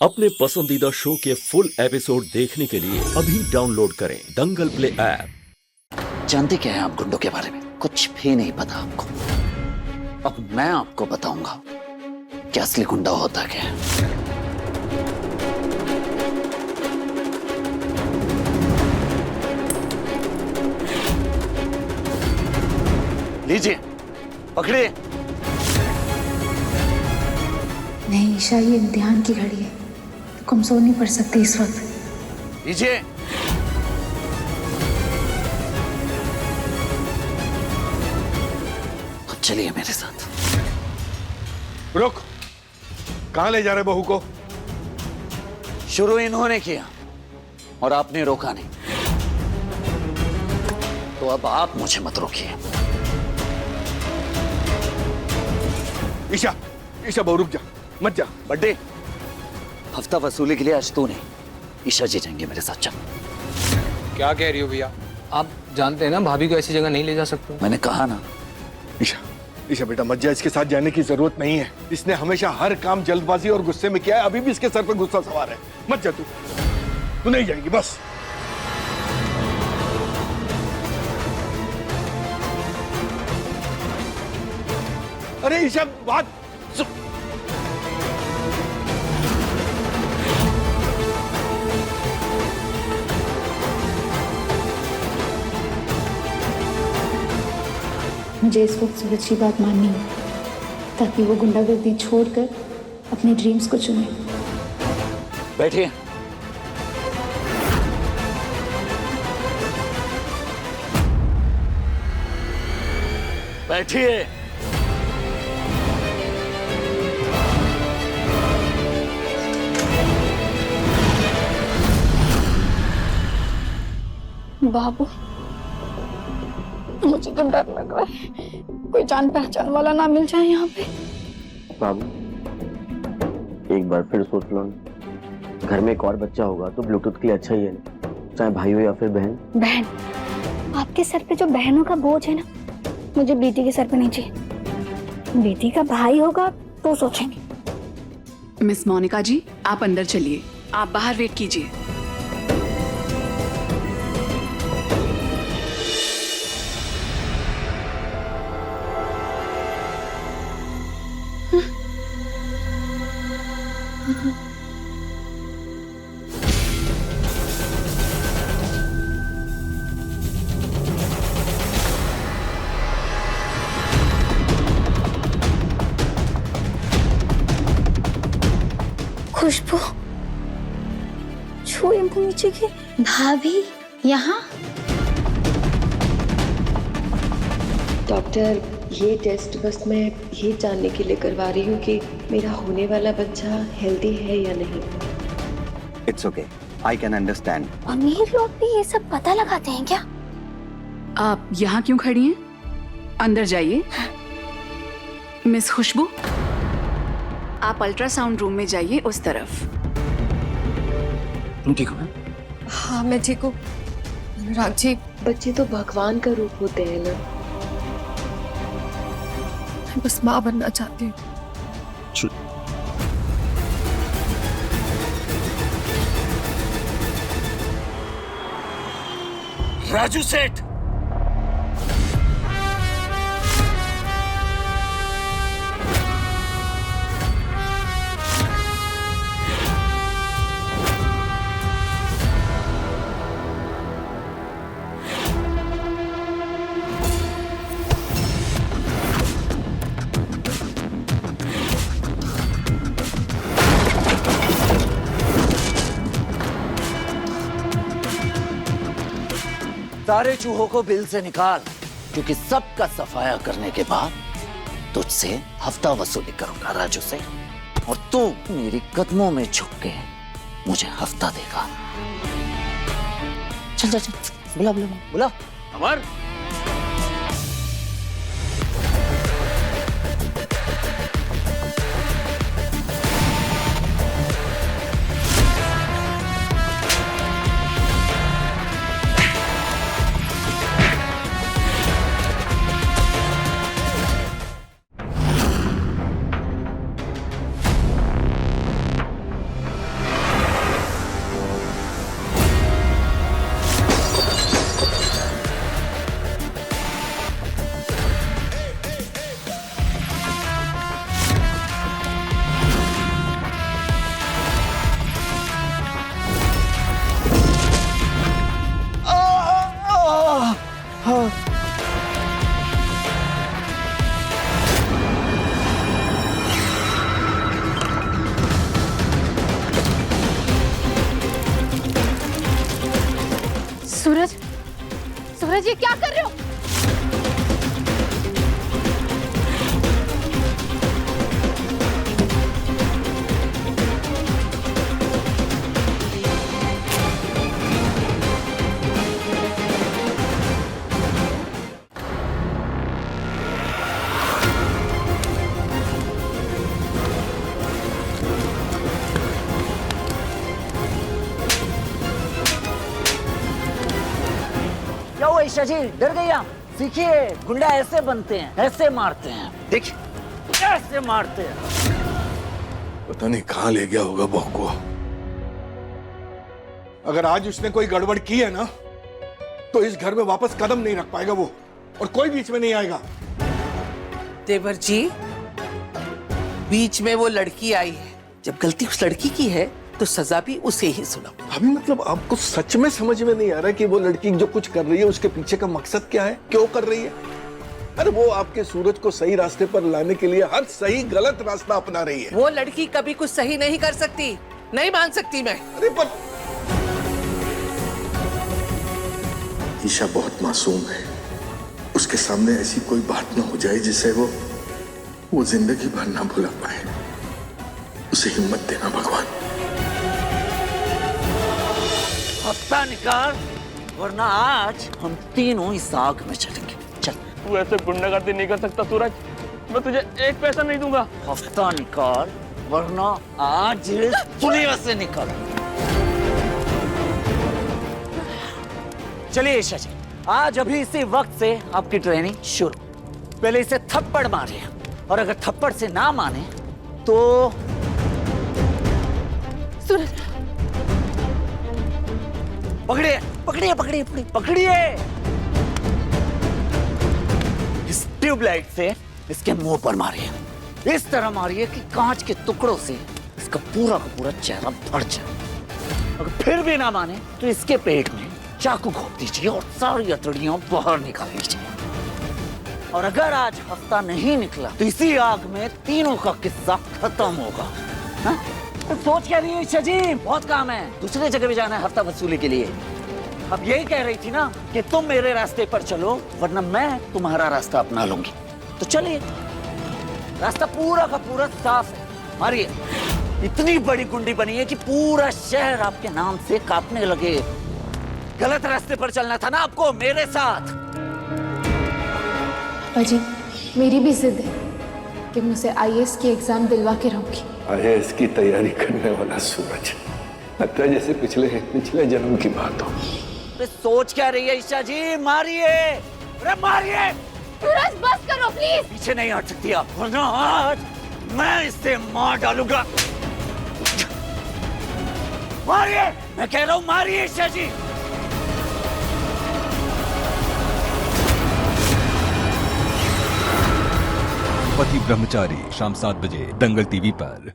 अपने पसंदीदा शो के फुल एपिसोड देखने के लिए अभी डाउनलोड करें दंगल प्ले ऐप। जानते क्या है आप गुंडों के बारे में? कुछ भी नहीं पता आपको। अब मैं आपको बताऊंगा कि असली गुंडा होता क्या है। लीजिए, पकड़िए। नहीं ईशा, ये इम्तिहान की घड़ी है, कमजोर नहीं पड़ सकते इस वक्त। लीजिए। अब चलिए मेरे साथ। रुक, कहां ले जा रहे बहू को? शुरू इन्होंने किया और आपने रोका नहीं, तो अब आप मुझे मत रोकिए। ईशा, ईशा बहू रुक जा, मत जा। बड्डे, हफ्ता वसूली के लिए आज तू नहीं, ईशा जी जाएंगे मेरे साथ। चल। क्या कह रही हो भैया? आप जानते हैं ना भाभी को ऐसी जगह नहीं ले जा सकते। मैंने कहा ना। ईशा, ईशा बेटा मत जा, इसके साथ जाने की जरूरत नहीं है। इसने हमेशा हर काम जल्दबाजी और गुस्से में किया है, अभी भी इसके सर पे गुस्सा सवार है। मत जा तू नहीं जाएगी बस। अरे ईशा बात सुन। मुझे इस वक्त सूरज की बात माननी है ताकि वो गुंडागर्दी छोड़कर अपने ड्रीम्स को चुने। बैठिए। बैठिए। बाबू, मुझे तो डर लग रहा है, कोई जान पहचान वाला ना मिल जाए यहाँ पे। बाबू, एक बार फिर सोच लो ना, घर में एक और बच्चा होगा तो ब्लूटूथ के लिए अच्छा ही है ना, चाहे भाई हो या फिर बहन। बहन? आपके सर पे जो बहनों का बोझ है ना, मुझे बेटी के सर पे नहीं चाहिए। बेटी का भाई होगा तो सोचेंगे। मिस मोनिका जी, आप अंदर चलिए, आप बाहर वेट कीजिए। खुशबू, छुए नीचे की। भाभी यहाँ? डॉक्टर, ये टेस्ट बस मैं ये जानने के लिए करवा रही हूँ कि मेरा होने वाला बच्चा हेल्दी है या नहीं। It's okay, I can understand. अमीर लोग भी ये सब पता लगाते हैं क्या? आप यहाँ क्यों खड़ी हैं? अंदर जाइए। मिस खुशबू, आप अल्ट्रासाउंड रूम में जाइए, उस तरफ। तुम ठीक हो ना? हाँ मैं ठीक हूँ। अनुराग जी, बच्चे तो भगवान का रूप होते हैं ना। मैं बस माँ बनना चाहती हूँ। राजू सेठ, सारे चूहों को बिल से निकाल, क्योंकि सबका सफाया करने के बाद तुझसे हफ्ता वसूली करूंगा राजू से, और तू मेरी कदमों में झुक के मुझे हफ्ता देगा। चल चल चल, बुला बुला बुला। अमर, सूरज ये क्या कर रहे हो? क्या हुआ ईशा जी, डर गई आप? सीखिए, गुंडा ऐसे बनते हैं, ऐसे मारते हैं। देखिए ऐसे मारते हैं। पता नहीं कहां ले गया होगा बहू को। अगर आज उसने कोई गड़बड़ की है ना, तो इस घर में वापस कदम नहीं रख पाएगा वो, और कोई बीच में नहीं आएगा। देवर जी, बीच में वो लड़की आई है, जब गलती उस लड़की की है तो सजा भी उसे ही सुनाओ। अभी मतलब आपको सच में समझ में नहीं आ रहा कि वो लड़की जो कुछ कर रही है उसके पीछे का मकसद क्या है, क्यों कर रही है? अरे वो आपके सूरज को सही रास्ते पर लाने के लिए हर सही गलत रास्ता अपना रही है। वो लड़की कभी कुछ सही नहीं कर सकती, नहीं मान सकती मैं। अरे पर ईशा बहुत मासूम है, उसके सामने ऐसी कोई बात ना हो जाए जिससे वो जिंदगी भर ना भुला पाए। उसे हिम्मत देना भगवान। हफ्ता निकाल, वरना आज हम तीनों इस आग में चलेंगे। चल। तू ऐसे गुंडागर्दी नहीं कर सकता सूरज, मैं तुझे एक पैसा नहीं दूंगा। हफ्ता निकाल, वरना आज इस दुनिया से निकल। चलिए ईशा जी, आज अभी इसी वक्त से आपकी ट्रेनिंग शुरू। पहले इसे थप्पड़ मारिए, और अगर थप्पड़ से ना माने तो सूरज पकड़िए पकड़िए पकड़िए पकड़िए। इस ट्यूबलाइट से इसके मुंह पर मारिए, इस तरह मारिए कि कांच के टुकड़ों से इसका पूरा का पूरा चेहरा भर जाए। अगर फिर भी ना माने तो इसके पेट में चाकू घोंप दीजिए और सारी अतड़ियां बाहर निकाल लीजिए। और अगर आज हफ्ता नहीं निकला तो इसी आग में तीनों का किस्सा खत्म होगा। हा? तो सोच क्या रही है ईशा जी, बहुत काम है, दूसरी जगह भी जाना है हफ्ता वसूली के लिए। अब यही कह रही थी ना कि तुम मेरे रास्ते पर चलो, वरना मैं तुम्हारा रास्ता अपना लूंगी। तो चलिए, रास्ता पूरा का पूरा साफ है, मारिए। इतनी बड़ी गुंडी बनी है कि पूरा शहर आपके नाम से कांपने लगे। गलत रास्ते पर चलना था ना आपको मेरे साथ। अजी, मेरी भी जिद है कि मुझे आईएएस की एग्जाम दिलवा के रहूंगी। आईएएस की तैयारी करने वाला सूरज, लगता है जैसे पिछले जन्म की बात हो। तो सोच क्या रही है ईशा जी, मारिए, अरे मारिए। सूरज बस करो प्लीज। पीछे नहीं हट सकती आप, वरना आज मैं इसे मार डालूंगा। मारिए, मैं कह रहा हूँ मारिए ईशा जी। पति ब्रह्मचारी शाम 7 बजे दंगल टीवी पर।